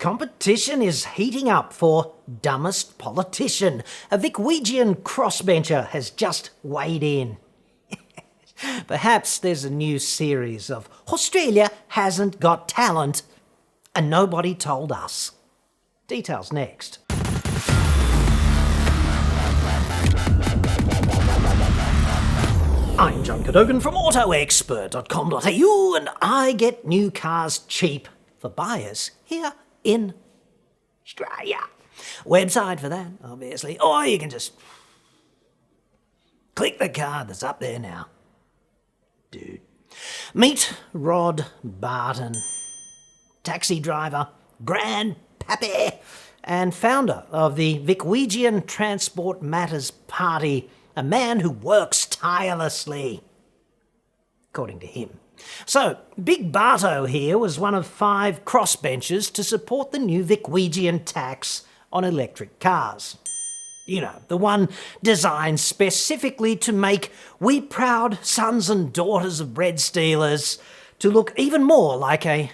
Competition is heating up for dumbest politician. A Vickweigian crossbencher has just weighed in. Perhaps there's a new series of Australia Hasn't Got Talent, and nobody told us. Details next. I'm John Cadogan from AutoExpert.com.au, and I get new cars cheap for buyers here in Straya. Website for that, obviously. Or you can just click the card that's up there now. Dude. Meet Rod Barton, taxi driver, grandpappy, and founder of the Vickweigian Transport Matters Party, a man who works tirelessly, according to him. So, Big Barto here was one of 5 crossbenchers to support the new Vickweigian tax on electric cars. You know, the one designed specifically to make we proud sons and daughters of bread stealers to look even more like a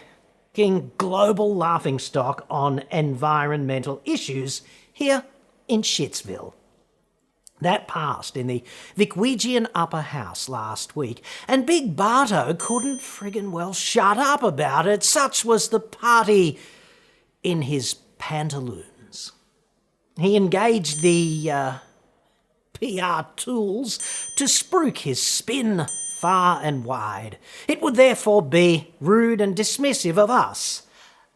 global laughingstock on environmental issues here in Shitsville. That passed in the Vickweigian upper house last week, and Big Barto couldn't friggin' well shut up about it. Such was the party in his pantaloons. He engaged the PR tools to spruik his spin far and wide. It would therefore be rude and dismissive of us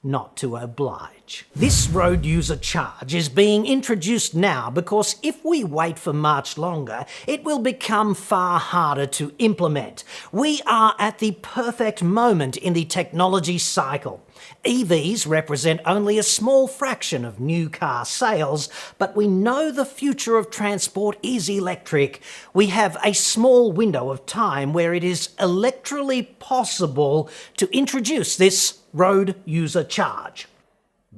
not to oblige. This road user charge is being introduced now because if we wait for much longer, it will become far harder to implement. We are at the perfect moment in the technology cycle. EVs represent only a small fraction of new car sales, but we know the future of transport is electric. We have a small window of time where it is electorally possible to introduce this road user charge.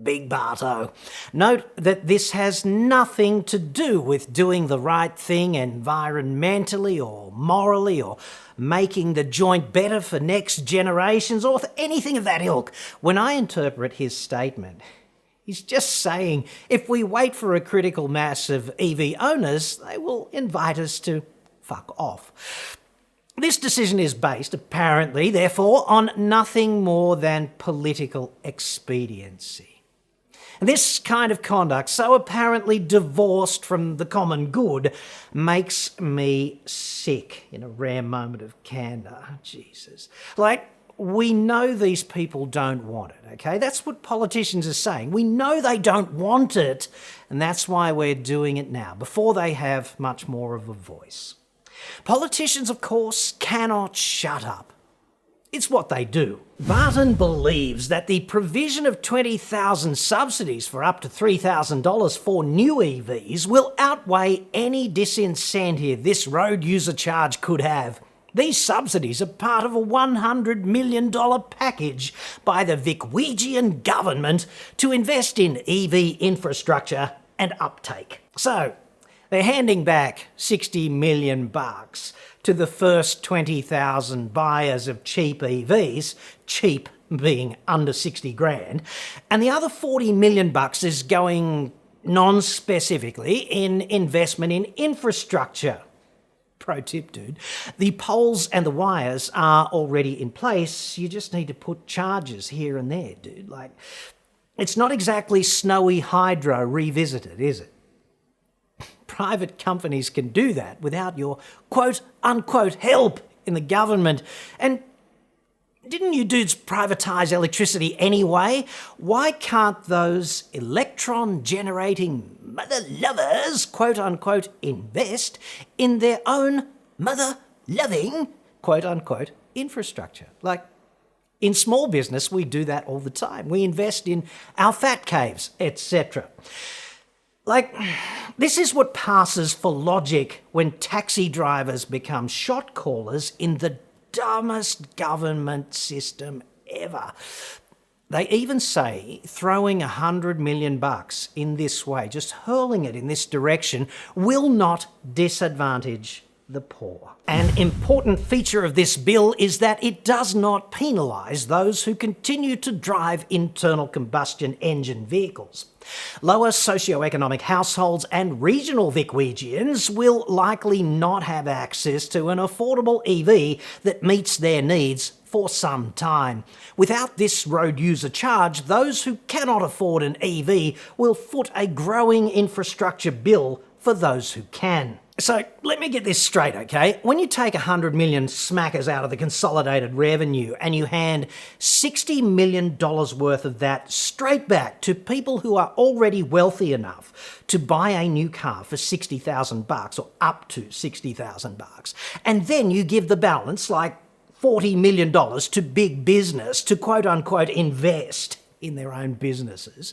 Big Barto. Note that this has nothing to do with doing the right thing environmentally or morally or making the joint better for next generations or anything of that ilk. When I interpret his statement, he's just saying if we wait for a critical mass of EV owners, they will invite us to fuck off. This decision is based, apparently, therefore, on nothing more than political expediency. This kind of conduct, so apparently divorced from the common good, makes me sick in a rare moment of candour. Jesus. Like, we know these people don't want it, okay? That's what politicians are saying. We know they don't want it, and that's why we're doing it now, before they have much more of a voice. Politicians, of course, cannot shut up. It's what they do. Barton believes that the provision of 20,000 subsidies for up to $3,000 for new EVs will outweigh any disincentive this road user charge could have. These subsidies are part of a $100 million package by the Vickweigian government to invest in EV infrastructure and uptake. So, they're handing back $60 million to the first 20,000 buyers of cheap EVs, cheap being under 60 grand, and the other $40 million is going non-specifically in investment in infrastructure. Pro tip, dude. The poles and the wires are already in place. You just need to put chargers here and there, dude. Like, it's not exactly snowy hydro revisited, is it? Private companies can do that without your quote-unquote help in the government. And didn't you dudes privatise electricity anyway? Why can't those electron-generating mother lovers, quote-unquote, invest in their own mother-loving, quote-unquote, infrastructure? Like, in small business, we do that all the time. We invest in our fat caves, etc. Like, this is what passes for logic when taxi drivers become shot callers in the dumbest government system ever. They even say throwing $100 million in this way, just hurling it in this direction, will not disadvantage the poor. An important feature of this bill is that it does not penalise those who continue to drive internal combustion engine vehicles. Lower socioeconomic households and regional Vicwegians will likely not have access to an affordable EV that meets their needs for some time. Without this road user charge, those who cannot afford an EV will foot a growing infrastructure bill for those who can. So let me get this straight, okay? When you take 100 million smackers out of the consolidated revenue and you hand $60 million worth of that straight back to people who are already wealthy enough to buy a new car for $60,000 or up to $60,000, and then you give the balance, like $40 million, to big business to quote-unquote invest in their own businesses.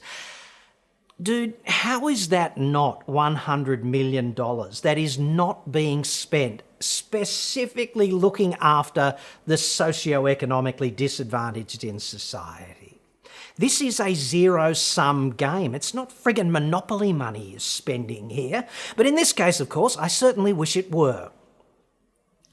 Dude, how is that not $100 million that is not being spent specifically looking after the socioeconomically disadvantaged in society? This is a zero-sum game. It's not friggin' Monopoly money you're spending here. But in this case, of course, I certainly wish it were.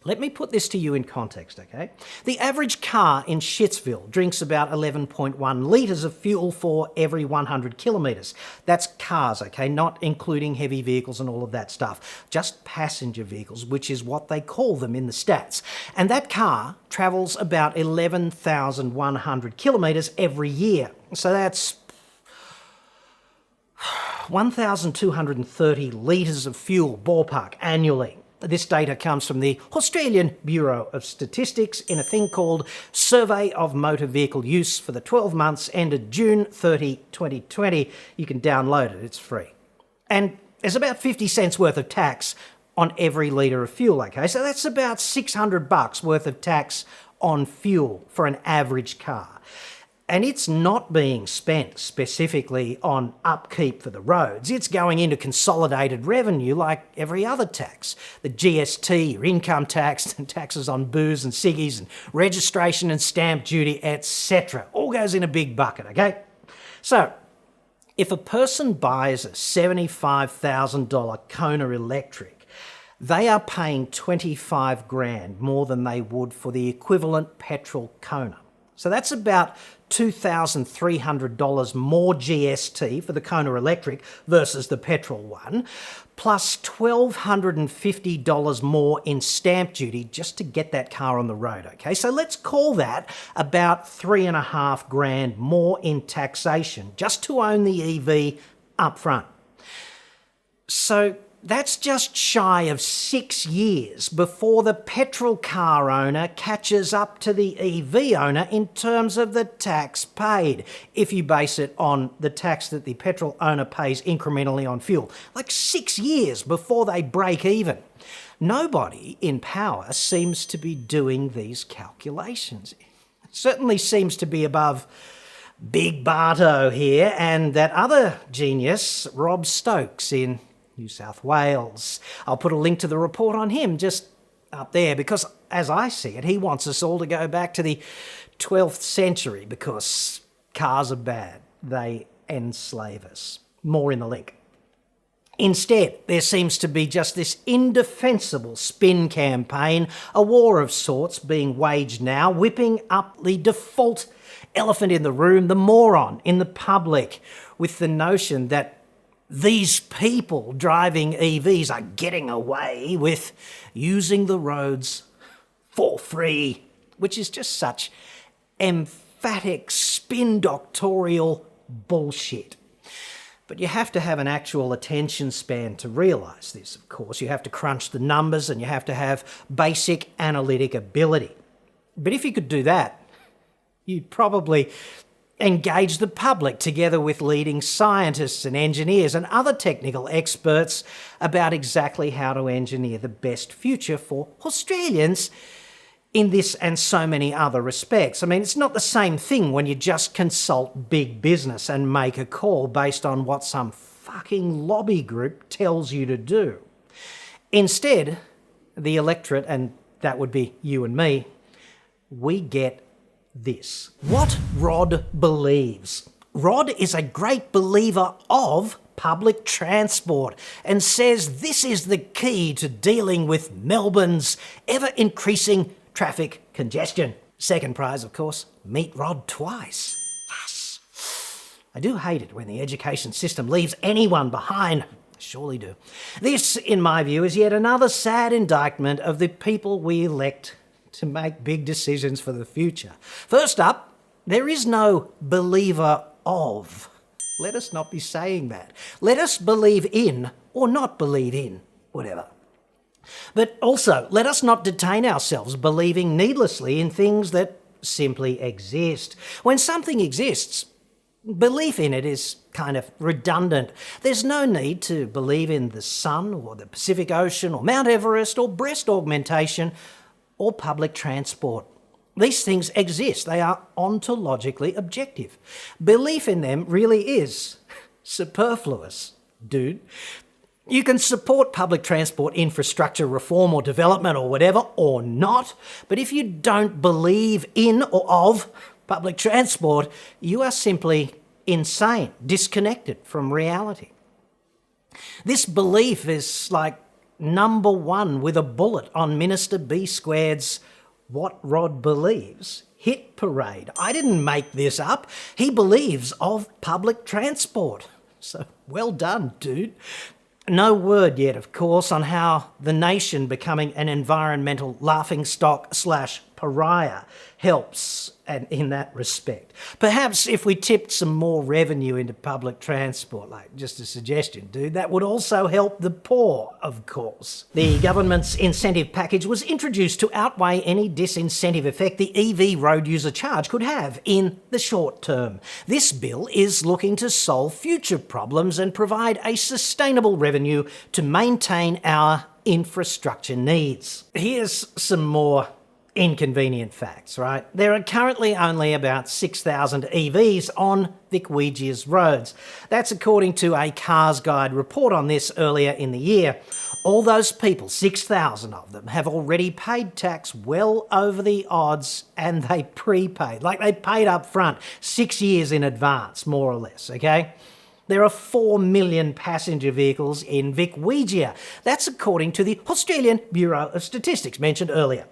Let me put this to you in context, okay? The average car in Shitsville drinks about 11.1 litres of fuel for every 100 kilometres. That's cars, okay? Not including heavy vehicles and all of that stuff. Just passenger vehicles, which is what they call them in the stats. And that car travels about 11,100 kilometres every year. So that's 1,230 litres of fuel, ballpark, annually. This data comes from the Australian Bureau of Statistics in a thing called Survey of Motor Vehicle Use for the 12 months ended June 30, 2020. You can download it, it's free. And there's about 50 cents worth of tax on every litre of fuel, okay? So that's about $600 worth of tax on fuel for an average car. And it's not being spent specifically on upkeep for the roads. It's going into consolidated revenue like every other tax. The GST, your income tax, and taxes on booze and ciggies, and registration and stamp duty, etc. All goes in a big bucket, okay? So, if a person buys a $75,000 Kona electric, they are paying 25 grand more than they would for the equivalent petrol Kona. So that's about $2,300 more GST for the Kona electric versus the petrol one, plus $1,250 more in stamp duty just to get that car on the road, okay? So let's call that about 3.5 grand more in taxation just to own the EV up front. So that's just shy of 6 years before the petrol car owner catches up to the EV owner in terms of the tax paid, if you base it on the tax that the petrol owner pays incrementally on fuel. Like 6 years before they break even. Nobody in power seems to be doing these calculations. It certainly seems to be above Big Barto here and that other genius, Rob Stokes in New South Wales. I'll put a link to the report on him just up there because, as I see it, he wants us all to go back to the 12th century because cars are bad. They enslave us. More in the link. Instead, there seems to be just this indefensible spin campaign, a war of sorts being waged now, whipping up the default elephant in the room, the moron in the public, with the notion that these people driving EVs are getting away with using the roads for free, which is just such emphatic spin doctorial bullshit. But you have to have an actual attention span to realise this, of course. You have to crunch the numbers and you have to have basic analytic ability. But if you could do that, you'd probably engage the public together with leading scientists and engineers and other technical experts about exactly how to engineer the best future for Australians in this and so many other respects. I mean, it's not the same thing when you just consult big business and make a call based on what some fucking lobby group tells you to do. Instead, the electorate, and that would be you and me, we get this. What Rod believes. Rod is a great believer of public transport and says this is the key to dealing with Melbourne's ever-increasing traffic congestion. Second prize, of course, meet Rod twice. Yes. I do hate it when the education system leaves anyone behind. I surely do. This, in my view, is yet another sad indictment of the people we elect to make big decisions for the future. First up, there is no believer of. Let us not be saying that. Let us believe in or not believe in, whatever. But also, let us not detain ourselves believing needlessly in things that simply exist. When something exists, belief in it is kind of redundant. There's no need to believe in the sun or the Pacific Ocean or Mount Everest or breast augmentation or public transport. These things exist. They are ontologically objective. Belief in them really is superfluous, dude. You can support public transport infrastructure reform or development or whatever, or not, but if you don't believe in or of public transport, you are simply insane, disconnected from reality. This belief is like number one with a bullet on Minister B Squared's What Rod Believes hit parade. I didn't make this up. He believes of public transport. So well done, dude. No word yet, of course, on how the nation becoming an environmental laughingstock / pariah helps and in that respect. Perhaps if we tipped some more revenue into public transport, like just a suggestion, dude, that would also help the poor, of course. The government's incentive package was introduced to outweigh any disincentive effect the EV road user charge could have in the short term. This bill is looking to solve future problems and provide a sustainable revenue to maintain our infrastructure needs. Here's some more inconvenient facts, right? There are currently only about 6,000 EVs on Vicwegia's roads. That's according to a Cars Guide report on this earlier in the year. All those people, 6,000 of them, have already paid tax well over the odds, and they prepaid. Like they paid up front 6 years in advance, more or less, okay? There are 4 million passenger vehicles in Vicwegia. That's according to the Australian Bureau of Statistics mentioned earlier.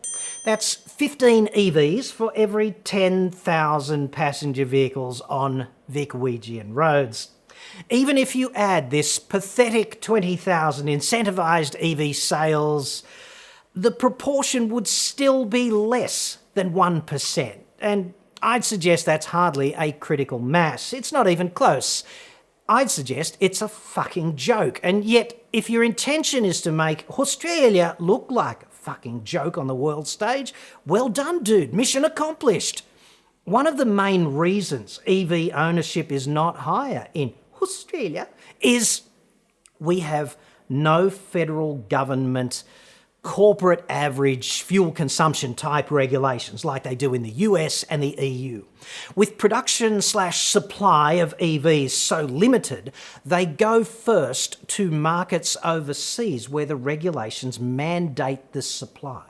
That's 15 EVs for every 10,000 passenger vehicles on Vicwegian roads. Even if you add this pathetic 20,000 incentivised EV sales, the proportion would still be less than 1%. And I'd suggest that's hardly a critical mass. It's not even close. I'd suggest it's a fucking joke. And yet, if your intention is to make Australia look like a fucking joke on the world stage, well done, dude. Mission accomplished. One of the main reasons EV ownership is not higher in Australia is we have no federal government corporate average fuel consumption type regulations like they do in the US and the EU. With production / supply of EVs so limited, they go first to markets overseas where the regulations mandate the supply.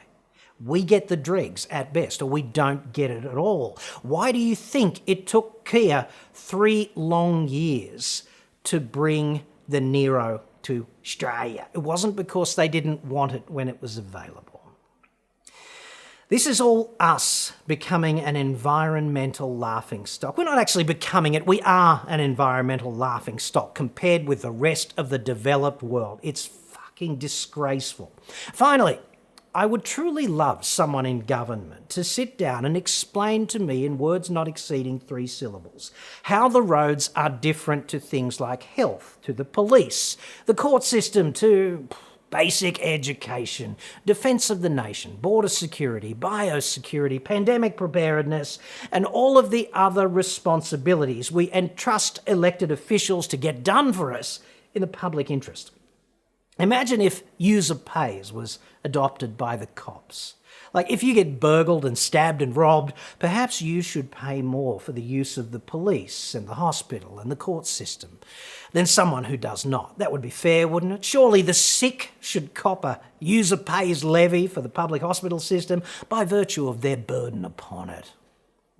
We get the dregs at best, or we don't get it at all. Why do you think it took Kia 3 long years to bring the Nero to Straya? It wasn't because they didn't want it when it was available. This is all us becoming an environmental laughingstock. We're not actually becoming it, we are an environmental laughingstock compared with the rest of the developed world. It's fucking disgraceful. Finally, I would truly love someone in government to sit down and explain to me in words not exceeding 3 syllables how the roads are different to things like health, to the police, the court system, to basic education, defence of the nation, border security, biosecurity, pandemic preparedness, and all of the other responsibilities we entrust elected officials to get done for us in the public interest. Imagine if user pays was adopted by the cops. Like, if you get burgled and stabbed and robbed, perhaps you should pay more for the use of the police and the hospital and the court system than someone who does not. That would be fair, wouldn't it? Surely the sick should cop a user pays levy for the public hospital system by virtue of their burden upon it.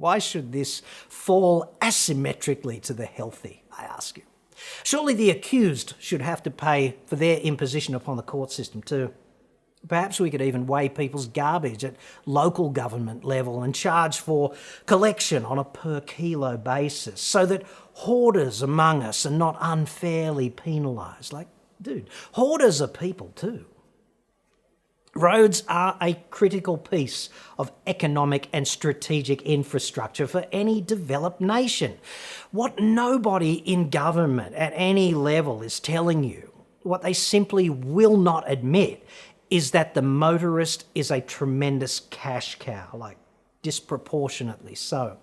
Why should this fall asymmetrically to the healthy, I ask you? Surely the accused should have to pay for their imposition upon the court system too. Perhaps we could even weigh people's garbage at local government level and charge for collection on a per kilo basis so that hoarders among us are not unfairly penalised. Like, dude, hoarders are people too. Roads are a critical piece of economic and strategic infrastructure for any developed nation. What nobody in government at any level is telling you, what they simply will not admit, is that the motorist is a tremendous cash cow, like disproportionately so.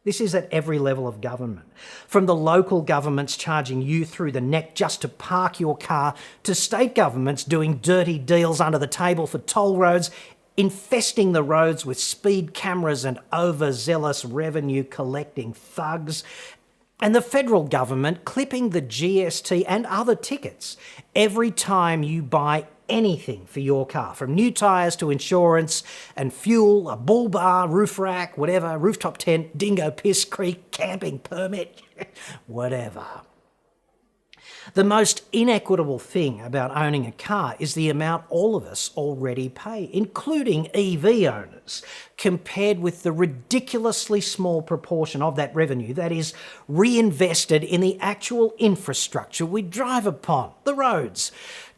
This is at every level of government, from the local governments charging you through the neck just to park your car, to state governments doing dirty deals under the table for toll roads, infesting the roads with speed cameras and overzealous revenue collecting thugs, and the federal government clipping the GST and other tickets every time you buy anything for your car, from new tyres to insurance and fuel, a bull bar, roof rack, whatever, rooftop tent, dingo piss creek, camping permit, whatever. The most inequitable thing about owning a car is the amount all of us already pay, including EV owners, compared with the ridiculously small proportion of that revenue that is reinvested in the actual infrastructure we drive upon, the roads.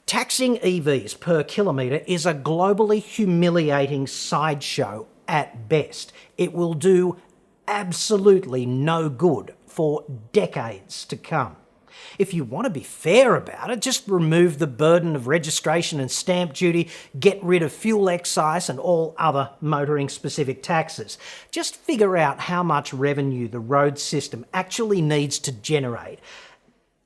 Taxing EVs per kilometre is a globally humiliating sideshow at best. It will do absolutely no good for decades to come. If you want to be fair about it, just remove the burden of registration and stamp duty, get rid of fuel excise and all other motoring-specific taxes. Just figure out how much revenue the road system actually needs to generate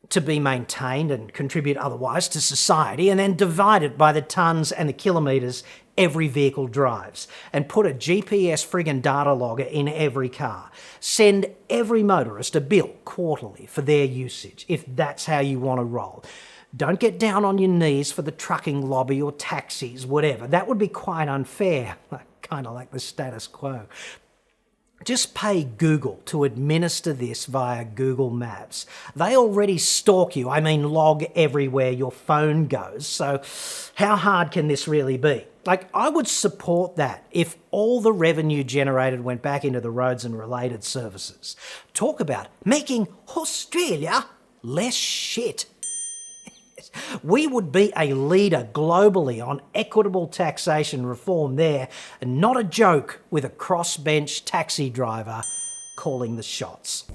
to be maintained and contribute otherwise to society, and then divide it by the tonnes and the kilometres every vehicle drives, and put a GPS friggin' data logger in every car. Send every motorist a bill quarterly for their usage, if that's how you want to roll. Don't get down on your knees for the trucking lobby or taxis, whatever. That would be quite unfair, kind of like the status quo. Just pay Google to administer this via Google Maps. They already stalk you, log everywhere your phone goes, so how hard can this really be? I would support that if all the revenue generated went back into the roads and related services. Talk about making Australia less shit. We would be a leader globally on equitable taxation reform there, and not a joke with a crossbench taxi driver calling the shots.